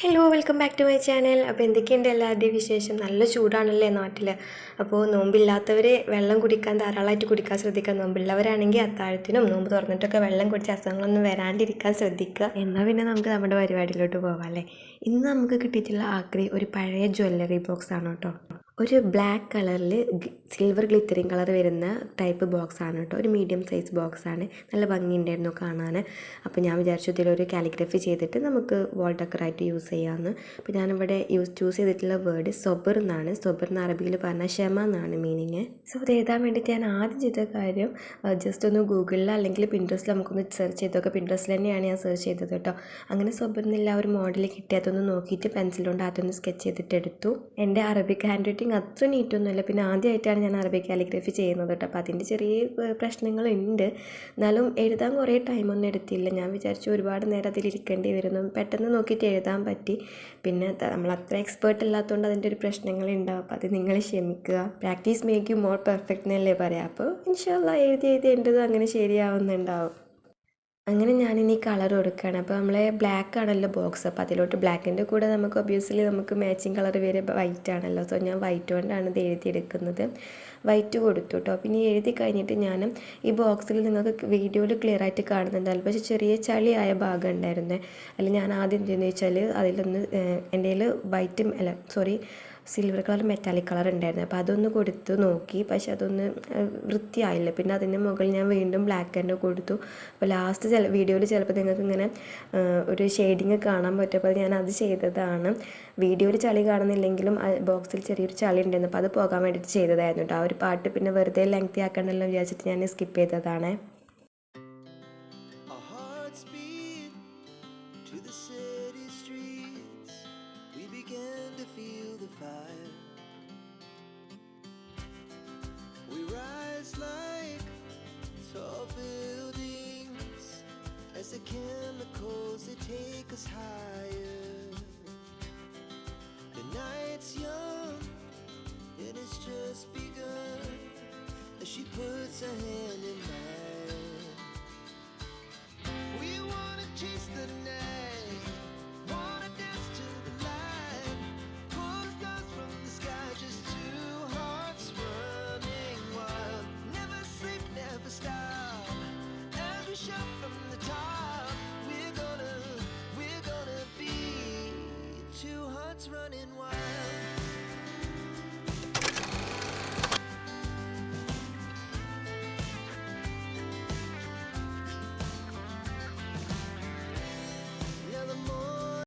Hello welcome back to my channel. അപ്പോൾ എന്തൊക്കെയുണ്ട് എല്ലാവരുടെയും വിശേഷം? നല്ല ചൂടാണല്ലേ നാട്ടിൽ. അപ്പോൾ നോമ്പില്ലാത്തവർ വെള്ളം കുടിക്കാൻ ധാരാളമായിട്ട് കുടിക്കാൻ ശ്രദ്ധിക്കുക. നോമ്പുള്ളവരാണെങ്കിൽ അത്താഴത്തിനും നോമ്പ് തുറന്നിട്ടൊക്കെ വെള്ളം കുടിച്ച് അസുഖങ്ങളൊന്നും വരാണ്ടിരിക്കാൻ ശ്രദ്ധിക്കുക. എന്നാൽ പിന്നെ നമുക്ക് നമ്മുടെ പരിപാടിയിലോട്ട് പോകാം അല്ലേ. ഇന്ന് നമുക്ക് കിട്ടിയിട്ടുള്ള ആക്രി ഒരു പഴയ ജ്വല്ലറി ബോക്സ് ആണ് കേട്ടോ. ഒരു ബ്ലാക്ക് കളറിൽ സിൽവർ ഗ്ലിറ്ററിങ് കളർ വരുന്ന ടൈപ്പ് ബോക്സാണ് കേട്ടോ. ഒരു മീഡിയം സൈസ് ബോക്സാണ്. നല്ല ഭംഗിയുണ്ടായിരുന്നു കാണാൻ. അപ്പോൾ ഞാൻ വിചാരിച്ചു ഇതിലൊരു കാലിഗ്രഫി ചെയ്തിട്ട് നമുക്ക് വാൾ ഡെക്കറായിട്ട് യൂസ് ചെയ്യാമെന്ന്. അപ്പോൾ ഞാനിവിടെ ചൂസ് ചെയ്തിട്ടുള്ള വേർഡ് സൊബർ എന്നാണ്. സൊബർ എന്ന് അറബിയിൽ പറഞ്ഞാൽ ക്ഷമ എന്നാണ് മീനിങ്. സോ അത് എഴുതാൻ വേണ്ടിയിട്ട് ഞാൻ ആദ്യം ചെയ്ത കാര്യം ജസ്റ്റ് ഒന്ന് ഗൂഗിളിൽ അല്ലെങ്കിൽ പിൻട്രസ്റ്റിൽ നമുക്കൊന്ന് സെർച്ച് ചെയ്തൊക്കെ. പിൻട്രസ്റ്റിൽ തന്നെയാണ് ഞാൻ സെർച്ച് ചെയ്തത് കേട്ടോ. അങ്ങനെ സൊബർ എന്നുള്ള ഒരു മോഡൽ കിട്ടി. അതൊന്ന് നോക്കിയിട്ട് പെൻസിൽ കൊണ്ട് അതൊന്ന് സ്കെച്ച് ചെയ്തിട്ട് എടുത്തു. എൻ്റെ അറബിക് ഹാൻഡ് റൈറ്റിംഗ് അത്ര നീറ്റൊന്നുമില്ല. പിന്നെ ആദ്യമായിട്ടാണ് ഞാൻ അറബിക് കാലിഗ്രഫി ചെയ്യുന്നത് കേട്ടോ. അപ്പോൾ അതിൻ്റെ ചെറിയ പ്രശ്നങ്ങളുണ്ട്. എന്നാലും എഴുതാൻ കുറേ ടൈമൊന്നും എടുത്തില്ല. ഞാൻ വിചാരിച്ചു ഒരുപാട് നേരം അതിലിരിക്കേണ്ടി വരുന്നു. പെട്ടെന്ന് നോക്കിയിട്ട് എഴുതാൻ പറ്റി. പിന്നെ നമ്മൾ അത്ര എക്സ്പേർട്ട് അല്ലാത്തതുകൊണ്ട് അതിൻ്റെ ഒരു പ്രശ്നങ്ങളുണ്ടാവും. അപ്പോൾ അത് നിങ്ങൾ ക്ഷമിക്കുക. Practice make you more perfect എന്നല്ലേ പറയാം. അപ്പോൾ ഇൻഷാ അല്ലാഹ് എഴുതി എഴുതേണ്ടത് അങ്ങനെ ശരിയാവുന്നുണ്ടാവും. അങ്ങനെ ഞാനിനി കളർ കൊടുക്കുകയാണ്. അപ്പോൾ നമ്മളെ ബ്ലാക്ക് ആണല്ലോ ബോക്സ്. അപ്പോൾ അതിലോട്ട് ബ്ലാക്കിൻ്റെ കൂടെ നമുക്ക് ഒബ്വിയസ്ലി നമുക്ക് മാച്ചിങ് കളർ വരെ വൈറ്റ് ആണല്ലോ. സോ ഞാൻ വൈറ്റ് കൊണ്ടാണ് ഇത് എഴുതിയെടുക്കുന്നത്. വൈറ്റ് കൊടുത്തു കേട്ടോ. പിന്നെ എഴുതി കഴിഞ്ഞിട്ട് ഞാൻ ഈ ബോക്സിൽ നിങ്ങൾക്ക് വീഡിയോയിൽ ക്ലിയർ ആയിട്ട് കാണുന്നുണ്ടാവില്ല, പക്ഷേ ചെറിയ ചളിയായ ഭാഗം ഉണ്ടായിരുന്നേ. അതിൽ ഞാൻ ആദ്യം എന്തെന്ന് വെച്ചാൽ അതിലൊന്ന് എൻ്റെ കയ്യിൽ സിൽവർ കളർ മെറ്റാലിക് കളർ ഉണ്ടായിരുന്നു. അപ്പോൾ അതൊന്ന് കൊടുത്ത് നോക്കി, പക്ഷെ അതൊന്ന് വൃത്തിയായില്ല. പിന്നെ അതിന് മുകളിൽ ഞാൻ വീണ്ടും ബ്ലാക്ക് തന്നെ കൊടുത്തു. അപ്പോൾ ലാസ്റ്റ് വീഡിയോയിൽ ചിലപ്പോൾ നിങ്ങൾക്ക് ഇങ്ങനെ ഒരു ഷെയ്ഡിങ് കാണാൻ പറ്റുമ്പോൾ ഞാൻ അത് ചെയ്തതാണ്. വീഡിയോയിൽ ചളി കാണുന്നില്ലെങ്കിലും ബോക്സിൽ ചെറിയൊരു ചളി ഉണ്ടായിരുന്നു. അപ്പോൾ അത് പോകാൻ വേണ്ടിയിട്ട് ചെയ്തതായിരുന്നു കേട്ടോ. ആ ഒരു പാട്ട് പിന്നെ വെറുതെ ലെങ്തി ആക്കണ്ടല്ലോ വിചാരിച്ചിട്ട് ഞാൻ സ്കിപ്പ് ചെയ്തതാണ്. Tall buildings as the chemicals they take us higher. The night's young and it's just begun as she puts her hand in mine. We wanna chase the night, wanna dance to the light, pull the stars from the sky, just two hearts running wild. Never sleep, never stop, as we shout from the top. We're gonna be two hearts running wild.